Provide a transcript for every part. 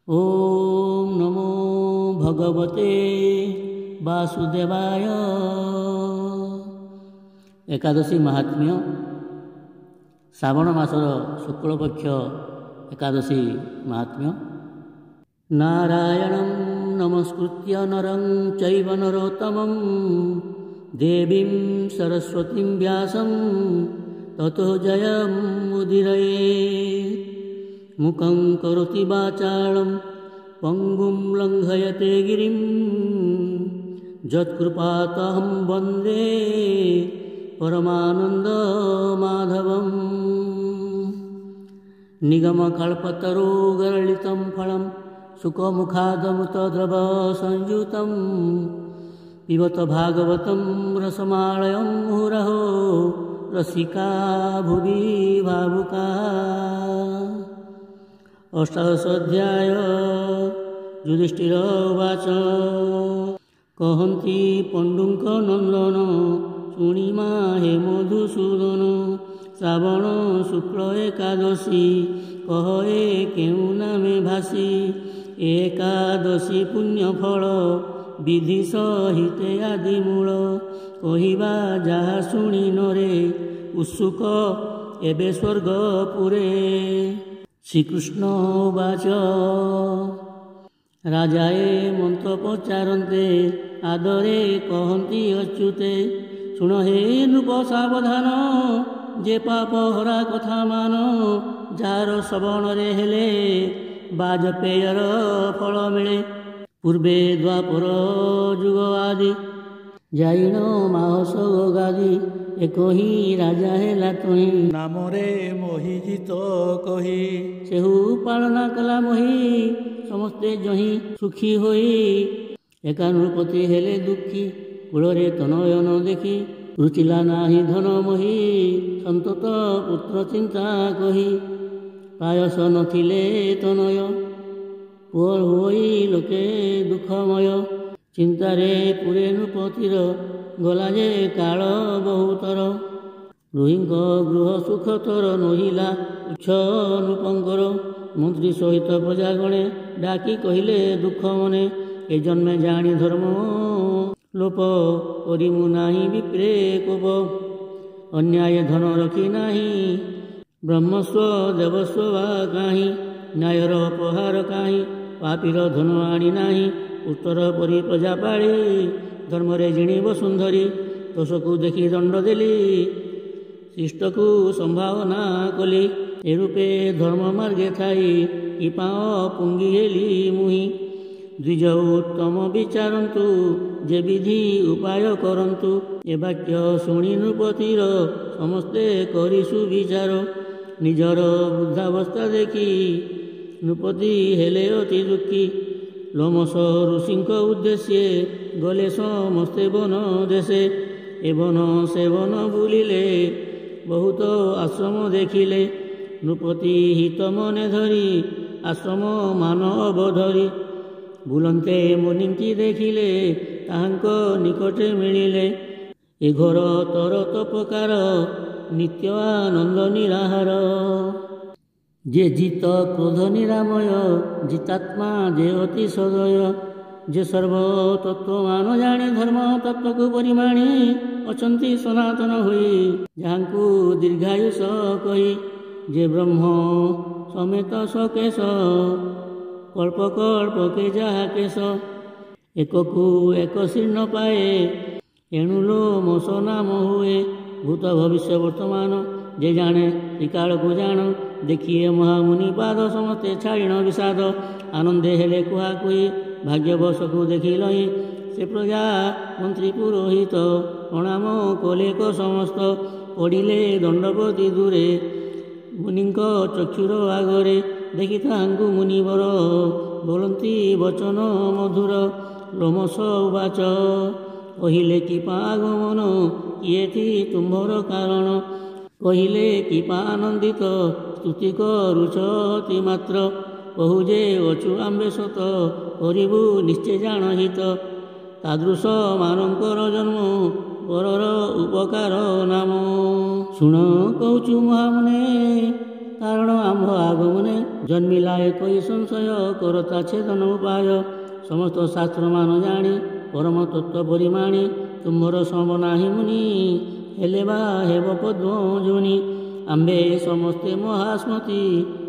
ओम नमो भगवते वासुदेवाय। एकादशी महात्म्य श्रावण मासर शुक्लपक्ष एकादशी महात्म्य। नारायणं नमस्कृत्य नरं चैव नरोत्तमं देवीं सरस्वतीं व्यासं ततो जयमुदीरयेत्। मुखं करोति वाचालं पंगुं लंघयते गिरिं यत्कृपातहं वन्दे परमानन्दमाधवम्। निगमकल्पतरुगर्लितं फलं सुखमुखादमृतद्रवसंयुतं पिबत भागवतं रसमालयं मुहुरहो रसिका भुवि भावुका। अष्टादशोऽध्याय। युधिष्ठिर उवाच कहन्ति पण्डुक नन्दन शुणिमा हे मधुसूदन श्रावण शुक्ल एकादशी कहे केउ नामे भासी। एकादशी पुण्यफल विधि सहिते आदिमूल कहिबा जाहा शुणी नरे उत्सुक एबे स्वर्गपुरे। श्रीकृष्ण उवाच राजाए मन्त्र पचारन्ते आदरे कहन्ति अच्युते शुण हे नृप सावधान जे पाप हरा कथा मान जार श्रवणरे हेले बाजपेयर फल मिले। पूर्वे द्वापर जुग आदि जाइन माहस गादी एक ही राजा हेला तुही नामरे मोहिजित कही सेहु पालना कला मोहि समस्ते जही सुखी होई। एका नृपति हेले दुखी कूଳରେ तनयन देखी रुचिला नाही धन मोहि सन्तत पुत्र चिंता कही। पायस नथिले तनय पुଅ होई लोके दुःखमय चिंतारे पुरे नृपतिर गला जे काल बहुतर। रुहिंक गृह सुखतर नहिला उच्छ नृपंकर मंत्री सहित प्रजागणे डाकी कहिले दुख मने ए जन्मे जानी धर्म लोप करिमु नाही विप्रे कोप। अन्याय धन रखी नाही ब्रह्मस्व देवस्व वा काहि न्यायर अपहार काहि पापीर धन आनी नाही उत्तर परी प्रजा पाଳି धर्मरे जिणी वसुंधरी दोषकु देखि दंड देली शिष्टकु संभावना कली। ए रूपे धर्म मार्गे थाई कि पाओ पुंगी हेली मुहि द्विज उत्तम विचारंतु जे विधि उपाय करंतु। ए वाक्य शुणी नृपतिर समस्ते करी सुविचार निजर वृद्धावस्था देखि नृपति हेले अति दुखी। लोमस ऋषिंक उद्देश्ये गले समस्ते वन देशे ए वन से वन बुलिले बहुत आश्रम देखिले। नृपति हित मने धरी आश्रम मान अवधरी बुलन्ते मुनिंकी देखिले ताहांक निकटे मिलिले। ए घोर तर तपकार नित्य आनंद निराहार जे जित क्रोध निरामय जितात्मा जे अति सदय जे सर्व तत्वमान जाने धर्म तत्वको परिमाणी अचंती सनातन होई जहाँकु दीर्घायुष कही जे ब्रह्म समेत सकेश कल्प कल्प के जहा केश एककु एक शीर्ण पाए एणु लोम नाम हुए। भूत भविष्य वर्तमान जे जाने त्रिकाल को जान देखिए महामुनि पाद समस्ते छाड़िण विषाद आनंदे हेले कुहा कुई भाग्यवश को देखिल से प्रजा मंत्री पुरोहित प्रणाम कले को समस्त पड़िले दंडपति दूरे मुनिंक चक्षुर आगरे देखि ताहांकु मुनिवर बोलंती वचन मधुर। लोमस उवाच कहिले कि पागमन किए थी तुम्भर कारण कहिले कि आनंदित स्तुति करुचति मात्र कहु जे अचु आम्बे सत करिबु निश्चय जानहित तादृश मानकर जन्म परर उपकार नाम। शुण कहूचु महामुने कारण आम्भ आगमने ଜନ୍ମିଲା ଏକଇ ସଂଶୟ କରତା ଛେଦନ ଉପାୟ ସମସ୍ତ ଶାସ୍ତ୍ରମାନ ଜାଣି ପରମ ତତ୍ତ୍ୱ ପରିମାଣି ତୁମର ସମ ନାହିଁ ମୁନି ହେଲେ ବା ହେବ ପଦ୍ମ ଯୋନି ଆମ୍ଭେ ସମସ୍ତେ ମହାସ୍ମୃତି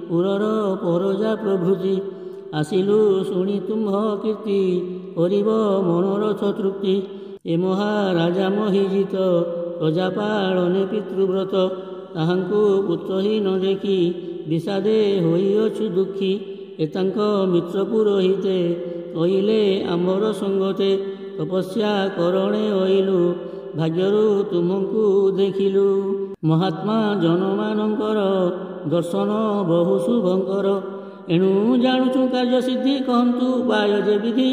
ପୁରର ପରଜା ପ୍ରଭୃତି ଆସିଲୁ ଶୁଣି ତୁମ୍ଭ କୀର୍ତ୍ତି କରିବ ମନୋରଥ ତୃପ୍ତି ଏ ମହାରାଜା ମହିଜିତ ପ୍ରଜା ପାଳନେ ପିତୃବ୍ରତ ତାହାଙ୍କୁ ପୁତ୍ରହୀନ ଦେଖି ବିଷାଦେ ହୋଇଅଛୁ ଦୁଃଖୀ ଏ ତାଙ୍କ ମିତ୍ର ପୁରୋହିତେ କହିଲେ ଆମ୍ଭର ସଙ୍ଗତେ ତପସ୍ୟା କରଣେ ଅଇଲୁ ଭାଗ୍ୟରୁ ତୁମକୁ ଦେଖିଲୁ ମହାତ୍ମା ଜନମାନଙ୍କର ଦର୍ଶନ ବହୁ ଶୁଭଙ୍କର ଏଣୁ ଜାଣୁଛୁ କାର୍ଯ୍ୟ ସିଦ୍ଧି କହନ୍ତୁ ଉପାୟ ଯେ ବିଧି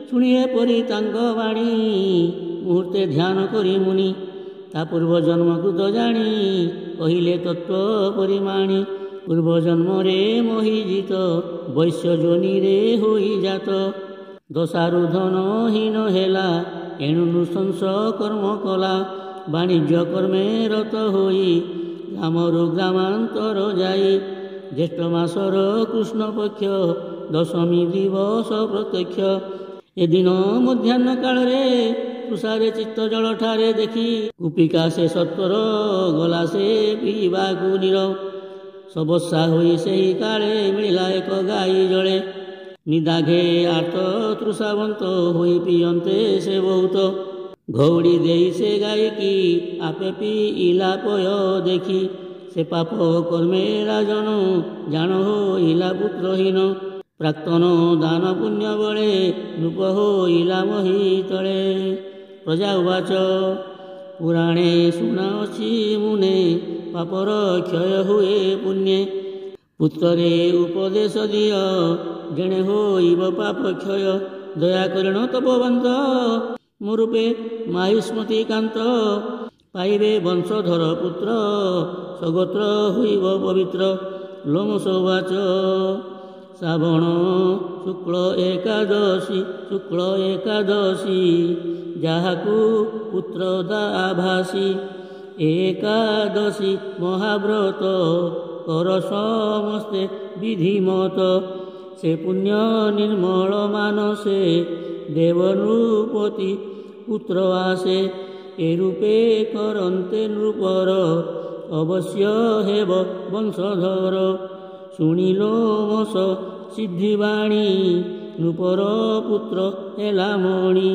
ଶୁଣି ଏପରି ତାଙ୍କ ବାଣୀ ମୁହୂର୍ତ୍ତେ ଧ୍ୟାନ କରି ମୁନି ତା ପୂର୍ବ ଜନ୍ମକୃତ ଜାଣି କହିଲେ ତତ୍ତ୍ୱ ପରିମାଣି ପୂର୍ବ ଜନ୍ମରେ ମହିଜିତ ବୈଶ୍ୟ ଯୋନିରେ ହୋଇଜାତ ଦଶାରୁ ଧନହୀନ ହେଲା ଏଣୁ ନୃଶଂସ କର୍ମ କଲା ବାଣିଜ୍ୟ କର୍ମେ ରତ ହୋଇ ଗ୍ରାମରୁ ଗ୍ରାମାନ୍ତର ଯାଇ ଜ୍ୟେଷ୍ଠ ମାସର କୃଷ୍ଣପକ୍ଷ ଦଶମୀ ଦିବସ ପ୍ରତ୍ୟକ୍ଷ ଏଦିନ ମଧ୍ୟାହ୍ନ କାଳରେ ତୁଷାରେ ଚିତ୍ତ ଜଳଠାରେ ଦେଖି କୁପିକା ସେ ସତ୍ୱର ଗଲା ସେ ପିଇବାକୁ ନିର ସବସ୍ୟା ହୋଇ ସେହି କାଳେ ମିଳିଲା ଏକ ଗାଈ ଜଳେ ନିଦାଘେ ଆର୍ତ ତୃଷାବନ୍ତ ହୋଇ ପିଅନ୍ତେ ସେ ବହୁତ ଘଉଡ଼ି ଦେଇ ସେ ଗାଈକି ଆପେ ପିଇଲା ପୟ ଦେଖି ସେ ପାପ କର୍ମେ ରାଜନ ଜାଣ ହୋଇଲା ପୁତ୍ରହୀନ ପ୍ରାକ୍ତନ ଦାନ ପୁଣ୍ୟ ବଳେ ନୃପ ହୋଇଲା ମହି ତଳେ ପ୍ରଜା ଉବାଚ ପୁରାଣେ ଶୁଣାଅଛି ମୁନେ ପାପର କ୍ଷୟ ହୁଏ ପୁଣ୍ୟେ ପୁତ୍ରରେ ଉପଦେଶ ଦିଅ ଜଣେ ହୋଇବ ପାପ କ୍ଷୟ ଦୟାକରିଣ ତପବନ୍ତ ମୋ ରୂପେ ମାହିଷ୍ମତି କାନ୍ତ ପାଇବେ ବଂଶଧର ପୁତ୍ର ସଗୋତ୍ର ହୋଇବ ପବିତ୍ର ଲୋମସ ଉବାଚ ଶ୍ରାବଣ ଶୁକ୍ଳ ଏକାଦଶୀ ଯାହାକୁ ପୁତ୍ର ଦାଭାସୀ ଏକାଦଶୀ ମହାବ୍ରତ କର ସମସ୍ତେ ବିଧିମତ ସେ ପୁଣ୍ୟ ନିର୍ମଳ ମାନସେ ଦେବନୃପତି ପୁତ୍ର ଆସେ ଏ ରୂପେ କରନ୍ତେ ନୃପର ଅବଶ୍ୟ ହେବ ବଂଶଧର ଶୁଣିଲ ମସ ସିଦ୍ଧିବାଣୀ ନୃପର ପୁତ୍ର ହେଲା ମଣି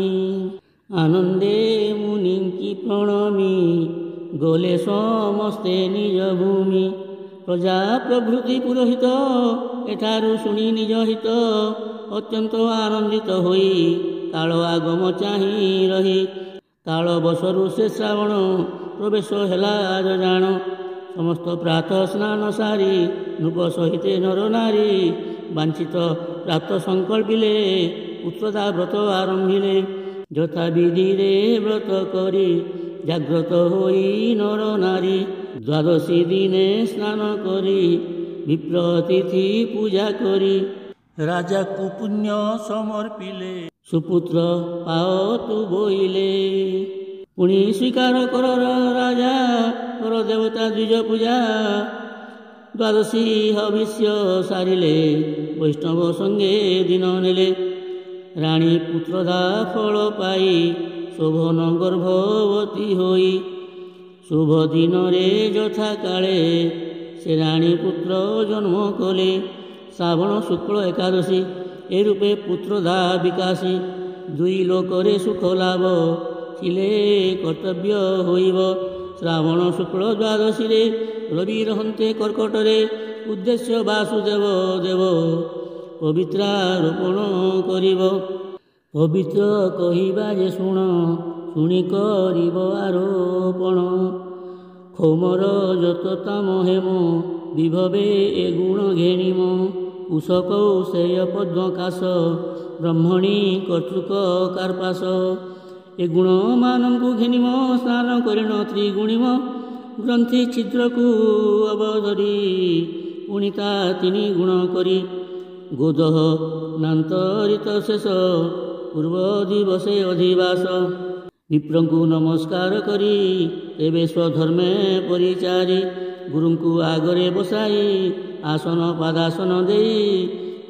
ଆନନ୍ଦେ ମୁନିଙ୍କି ପ୍ରଣମୀ ଗଲେ ସମସ୍ତେ ନିଜ ଭୂମି ପ୍ରଜା ପ୍ରଭୃତି ପୁରୋହିତ ଏଠାରୁ ଶୁଣି ନିଜ ହିତ ଅତ୍ୟନ୍ତ ଆନନ୍ଦିତ ହୋଇ କାଳ ଆଗମ ଚାହିଁ ରହି କାଳ ବସରୁ ସେ ଶ୍ରାବଣ ପ୍ରବେଶ ହେଲା ଜାଣ ସମସ୍ତ ପ୍ରାତଃ ସ୍ନାନ ସାରି ନୃପ ସହିତେ ନର ନାରୀ ବାଞ୍ଛିତ ପ୍ରାପ୍ତ ସଂକଳ୍ପିଲେ ପୁତ୍ରତା ବ୍ରତ ଆରମ୍ଭିଲେ ଯଥା ବିଧିରେ ବ୍ରତ କରି ଜାଗ୍ରତ ହୋଇ ନର ନାରୀ ଦ୍ୱାଦଶୀ ଦିନେ ସ୍ନାନ କରି ବିପ୍ର ତିଥି ପୂଜା କରି ରାଜାକୁ ପୁଣ୍ୟ ସମର୍ପିଲେ ସୁପୁତ୍ର ପାଅ ତୁ ବୋଇଲେ ପୁଣି ସ୍ୱୀକାର କର ରାଜା କର ଦେବତା ଦ୍ୱିଜ ପୂଜା ଦ୍ୱାଦଶୀ ହବିଷ୍ୟ ସାରିଲେ ବୈଷ୍ଣବ ସଙ୍ଗେ ଦିନ ନେଲେ ରାଣୀ ପୁତ୍ରଦା ଫଳ ପାଇ ଶୋଭନ ଗର୍ଭବତୀ ହୋଇ ଶୁଭ ଦିନରେ ଯଥା କାଳେ ସେ ରାଣୀ ପୁତ୍ର ଜନ୍ମ କଲେ ଶ୍ରାବଣ ଶୁକ୍ଳ ଏକାଦଶୀ ଏ ରୂପେ ପୁତ୍ରଦା ବିକାଶୀ ଦୁଇ ଲୋକରେ ସୁଖ ଲାଭ ଥିଲେ କର୍ତ୍ତବ୍ୟ ହୋଇବ ଶ୍ରାବଣ ଶୁକ୍ଳ ଦ୍ୱାଦଶୀରେ ରବି ରହନ୍ତେ କର୍କଟରେ ଉଦ୍ଦେଶ୍ୟ ବାସୁଦେବ ଦେବ ପବିତ୍ରାରୋପଣ କରିବ ପବିତ୍ର କହିବା ଯେ ଶୁଣ ଶୁଣି କରିବ ଆରୋପଣ ଖୋମର ଯତ ତାମ ହେମ ବିଭବେ ଏ ଗୁଣ ଘେଣିମ କୁଶକୌଶେୟ ପଦ୍ମକାଶ ବ୍ରହ୍ମଣୀ କର୍ତ୍ତୃକ କାର୍ପାସ ଏ ଗୁଣମାନଙ୍କୁ ଘେନିମ ସ୍ନାନ କରିଣ ତ୍ରିଗୁଣିମ ଗ୍ରନ୍ଥି ଛିଦ୍ରକୁ ଅବଧରି ପୁଣି ତା ତିନି ଗୁଣ କରି ଗୋଦହ ନାନ୍ତରିତ ଶେଷ ପୂର୍ବ ଦିବସେ ଅଧିବାସ ବିପ୍ରଙ୍କୁ ନମସ୍କାର କରି ତେବେ ସ୍ୱଧର୍ମେ ପରିଚାରି ଗୁରୁଙ୍କୁ ଆଗରେ ବସାଇ आसन पादासन देई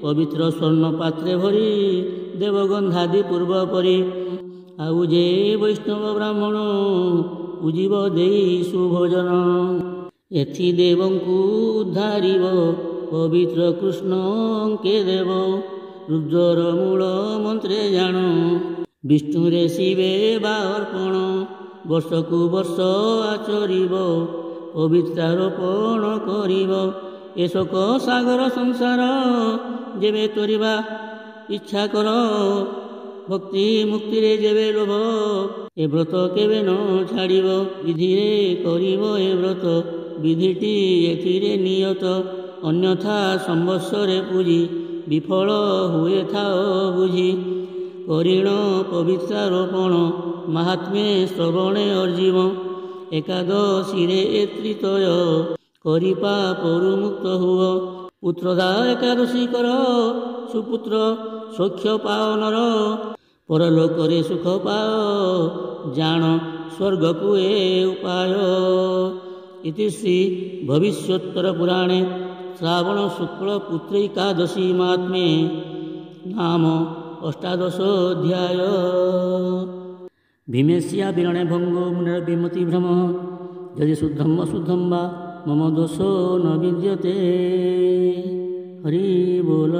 पवित्र स्वर्ण पात्रे भरी देवगंधादि पूर्व परी आउ जे वैष्णव ब्राह्मण पूजिब देई सुभोजन एथि देवंकु उद्धारिब पवित्र कृष्ण के देव रुद्र मूल मंत्रे जान विष्णुरे शिवे बा अर्पण वर्षकु वर्ष आचरिब पवित्रारोपण करिब एशोक सागर संसार जेबे तोरिबा इच्छा कर भक्ति मुक्ति रे जेबे लोभ ए व्रत केबे न छाड़िब विधिरे करिब ए व्रत विधिटी एथिरे नियत अन्यथा संवत्सरे पूजी विफल हुए थाओ बुझी करिण पवित्रारोपण महात्म्ये श्रवणे अर्जीव एकादशीरे त्रितय करि पापरु मुक्त हुओ पुत्रदा एकादशी कर सुपुत्र सौख्य पाओ नर परलोकरे सुख पाओ जान स्वर्गकु ए उपाय इति श्री भविष्योत्तर पुराणे श्रावण शुक्ल पुत्रैकादशी महात्म्ये नाम अष्टादशोऽध्याय भीमेस्या विरणे भंगो मुनेर विमति भ्रम यदि शुद्धम अशुद्धम वा मम दोषो न विद्यते हरि बोल।